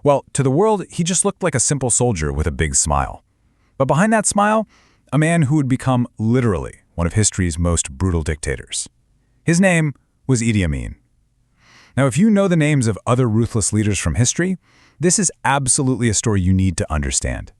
Well, to the world, he just looked like a simple soldier with a big smile. But behind that smile, a man who would become literally one of history's most brutal dictators. His name was Idi Amin. Now, if you know the names of other ruthless leaders from history, this is absolutely a story you need to understand.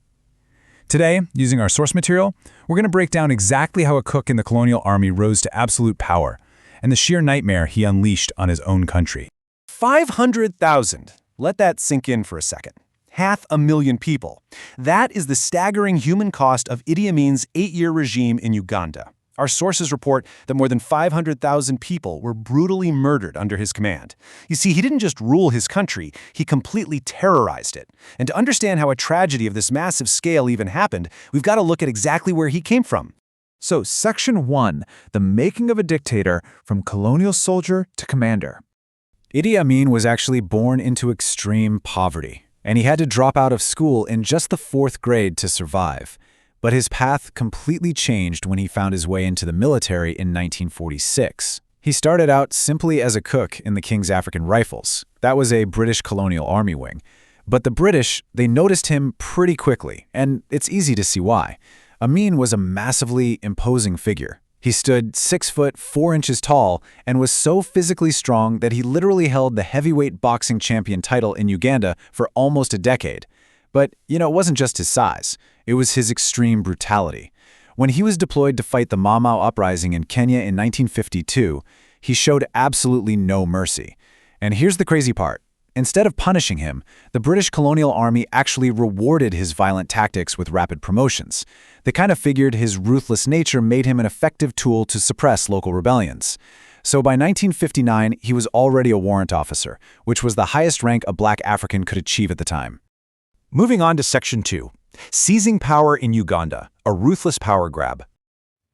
Today, using our source material, we're going to break down exactly how a cook in the colonial army rose to absolute power and the sheer nightmare he unleashed on his own country. 500,000. Let that sink in for a second. 500,000 people. That is the staggering human cost of Idi Amin's 8-year regime in Uganda. Our sources report that more than 500,000 people were brutally murdered under his command. You see, he didn't just rule his country, he completely terrorized it. And to understand how a tragedy of this massive scale even happened, we've got to look at exactly where he came from. So, Section 1, the making of a dictator from colonial soldier to commander. Idi Amin was actually born into extreme poverty, and he had to drop out of school in just the 4th grade to survive. But his path completely changed when he found his way into the military in 1946. He started out simply as a cook in the King's African Rifles. That was a British colonial army wing. But the British, they noticed him pretty quickly, and it's easy to see why. Amin was a massively imposing figure. He stood 6 foot 4 inches tall and was so physically strong that he literally held the heavyweight boxing champion title in Uganda for almost a decade. But, it wasn't just his size. It was his extreme brutality. When he was deployed to fight the Mau Mau uprising in Kenya in 1952, he showed absolutely no mercy. And here's the crazy part. Instead of punishing him, the British colonial army actually rewarded his violent tactics with rapid promotions. They kind of figured his ruthless nature made him an effective tool to suppress local rebellions. So by 1959, he was already a warrant officer, which was the highest rank a black African could achieve at the time. Moving on to Section 2. Seizing power in Uganda, a ruthless power grab.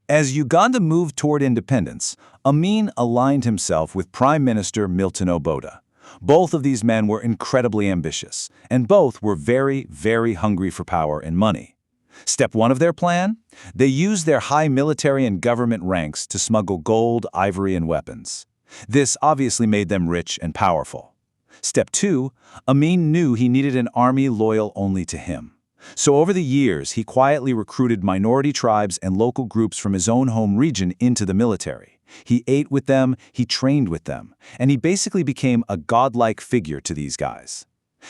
As Uganda moved toward independence, Amin aligned himself with Prime Minister Milton Obote. Both of these men were incredibly ambitious, and both were very, very hungry for power and money. Step 1 of their plan? They used their high military and government ranks to smuggle gold, ivory, and weapons. This obviously made them rich and powerful. Step 2, Amin knew he needed an army loyal only to him. So over the years, he quietly recruited minority tribes and local groups from his own home region into the military. He ate with them, he trained with them, and he basically became a godlike figure to these guys.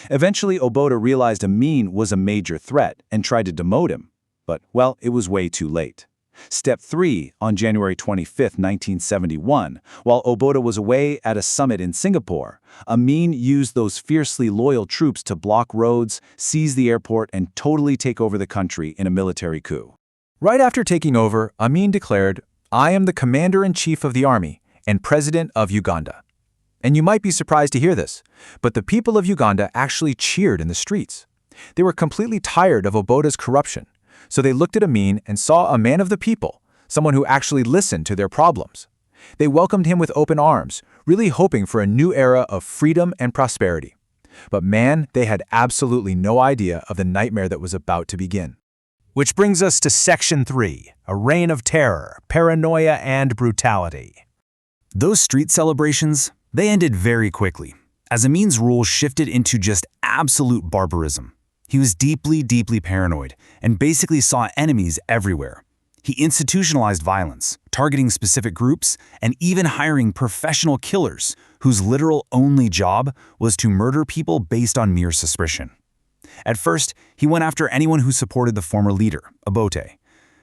Eventually, Obote realized Amin was a major threat and tried to demote him. But, well, it was way too late. Step 3, on January 25, 1971, while Obote was away at a summit in Singapore, Amin used those fiercely loyal troops to block roads, seize the airport, and totally take over the country in a military coup. Right after taking over, Amin declared, "I am the commander-in-chief of the army and president of Uganda." And you might be surprised to hear this, but the people of Uganda actually cheered in the streets. They were completely tired of Obote's corruption. So they looked at Amin and saw a man of the people, someone who actually listened to their problems. They welcomed him with open arms, really hoping for a new era of freedom and prosperity. But man, they had absolutely no idea of the nightmare that was about to begin. Which brings us to Section 3, a reign of terror, paranoia, and brutality. Those street celebrations, they ended very quickly, as Amin's rule shifted into just absolute barbarism. He was deeply, deeply paranoid and basically saw enemies everywhere. He institutionalized violence, targeting specific groups, and even hiring professional killers whose literal only job was to murder people based on mere suspicion. At first, he went after anyone who supported the former leader, Obote.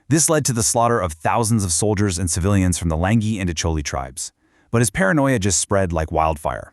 This led to the slaughter of thousands of soldiers and civilians from the Langi and Acholi tribes. But his paranoia just spread like wildfire.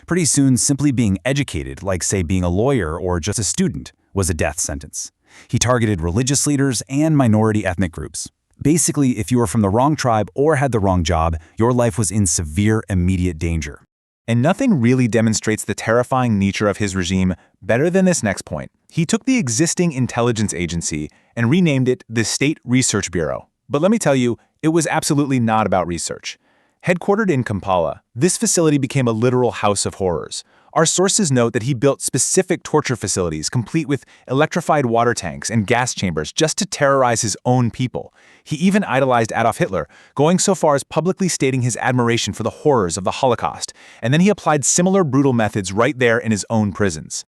Pretty soon, simply being educated, like say being a lawyer or just a student, was a death sentence. He targeted religious leaders and minority ethnic groups. Basically, if you were from the wrong tribe or had the wrong job, your life was in severe, immediate danger. And nothing really demonstrates the terrifying nature of his regime better than this next point. He took the existing intelligence agency and renamed it the State Research Bureau. But let me tell you, it was absolutely not about research. Headquartered in Kampala, this facility became a literal house of horrors. Our sources note that he built specific torture facilities complete with electrified water tanks and gas chambers just to terrorize his own people. He even idolized Adolf Hitler, going so far as publicly stating his admiration for the horrors of the Holocaust, and then he applied similar brutal methods right there in his own prisons.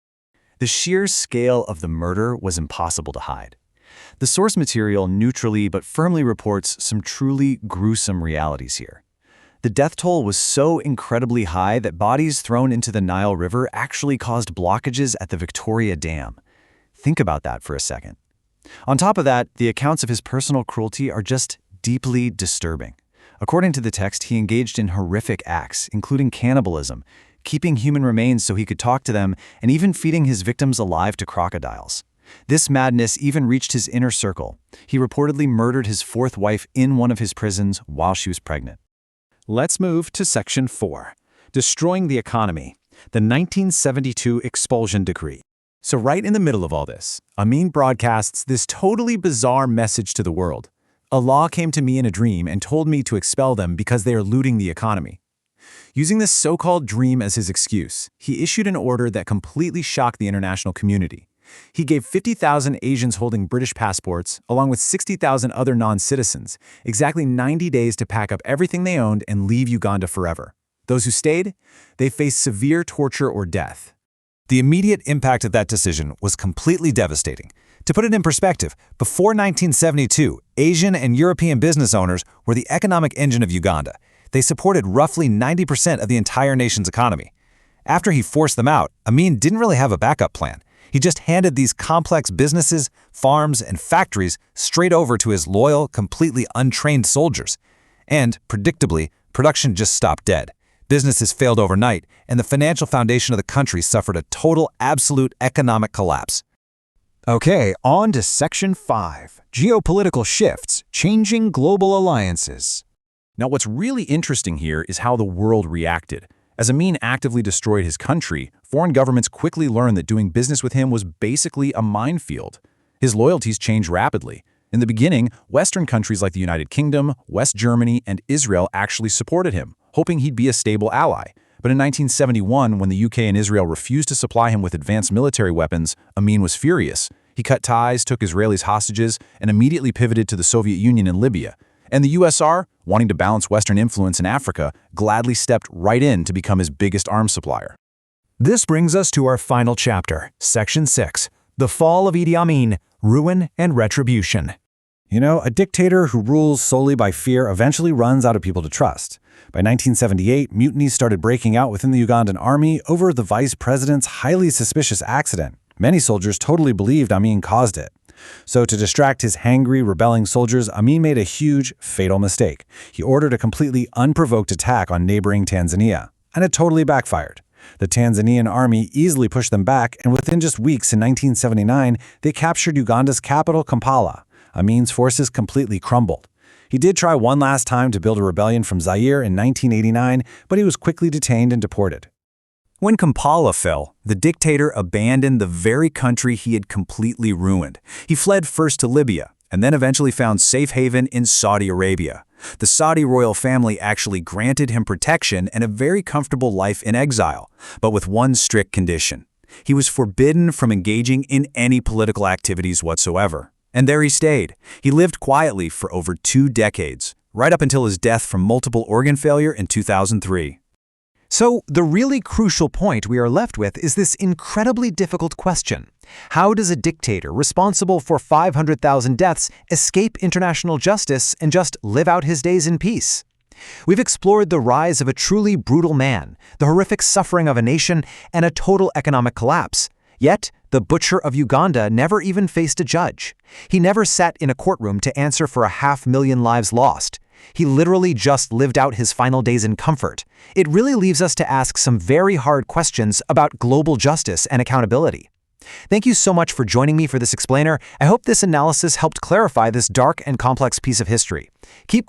The sheer scale of the murder was impossible to hide. The source material neutrally but firmly reports some truly gruesome realities here. The death toll was so incredibly high that bodies thrown into the Nile River actually caused blockages at the Victoria Dam. Think about that for a second. On top of that, the accounts of his personal cruelty are just deeply disturbing. According to the text, he engaged in horrific acts, including cannibalism, keeping human remains so he could talk to them, and even feeding his victims alive to crocodiles. This madness even reached his inner circle. He reportedly murdered his fourth wife in one of his prisons while she was pregnant. Let's move to Section 4, Destroying the Economy, the 1972 Expulsion Decree. So right in the middle of all this, Amin broadcasts this totally bizarre message to the world. Allah came to me in a dream and told me to expel them because they are looting the economy. Using this so-called dream as his excuse, he issued an order that completely shocked the international community. He gave 50,000 Asians holding British passports, along with 60,000 other non-citizens, exactly 90 days to pack up everything they owned and leave Uganda forever. Those who stayed, they faced severe torture or death. The immediate impact of that decision was completely devastating. To put it in perspective, before 1972, Asian and European business owners were the economic engine of Uganda. They supported roughly 90% of the entire nation's economy. After he forced them out, Amin didn't really have a backup plan. He just handed these complex businesses, farms, and factories straight over to his loyal, completely untrained soldiers. And, predictably, production just stopped dead. Businesses failed overnight, and the financial foundation of the country suffered a total, absolute economic collapse. Okay, on to Section 5, Geopolitical Shifts, Changing Global Alliances. Now, what's really interesting here is how the world reacted. As Amin actively destroyed his country, foreign governments quickly learned that doing business with him was basically a minefield. His loyalties changed rapidly. In the beginning, Western countries like the United Kingdom, West Germany, and Israel actually supported him, hoping he'd be a stable ally. But in 1971, when the UK and Israel refused to supply him with advanced military weapons, Amin was furious. He cut ties, took Israelis hostages, and immediately pivoted to the Soviet Union and Libya. And the USR, wanting to balance Western influence in Africa, gladly stepped right in to become his biggest arms supplier. This brings us to our final chapter, Section 6, The Fall of Idi Amin, Ruin and Retribution. You know, a dictator who rules solely by fear eventually runs out of people to trust. By 1978, mutinies started breaking out within the Ugandan army over the vice president's highly suspicious accident. Many soldiers totally believed Amin caused it. So to distract his hangry, rebelling soldiers, Amin made a huge, fatal mistake. He ordered a completely unprovoked attack on neighboring Tanzania, and it totally backfired. The Tanzanian army easily pushed them back, and within just weeks in 1979, they captured Uganda's capital, Kampala. Amin's forces completely crumbled. He did try one last time to build a rebellion from Zaire in 1989, but he was quickly detained and deported. When Kampala fell, the dictator abandoned the very country he had completely ruined. He fled first to Libya, and then eventually found safe haven in Saudi Arabia. The Saudi royal family actually granted him protection and a very comfortable life in exile, but with one strict condition. He was forbidden from engaging in any political activities whatsoever. And there he stayed. He lived quietly for over 2 decades, right up until his death from multiple organ failure in 2003. So, the really crucial point we are left with is this incredibly difficult question. How does a dictator responsible for 500,000 deaths escape international justice and just live out his days in peace? We've explored the rise of a truly brutal man, the horrific suffering of a nation, and a total economic collapse. Yet, the Butcher of Uganda never even faced a judge. He never sat in a courtroom to answer for 500,000 lives lost. He literally just lived out his final days in comfort. It really leaves us to ask some very hard questions about global justice and accountability. Thank you so much for joining me for this explainer. I hope this analysis helped clarify this dark and complex piece of history. Keep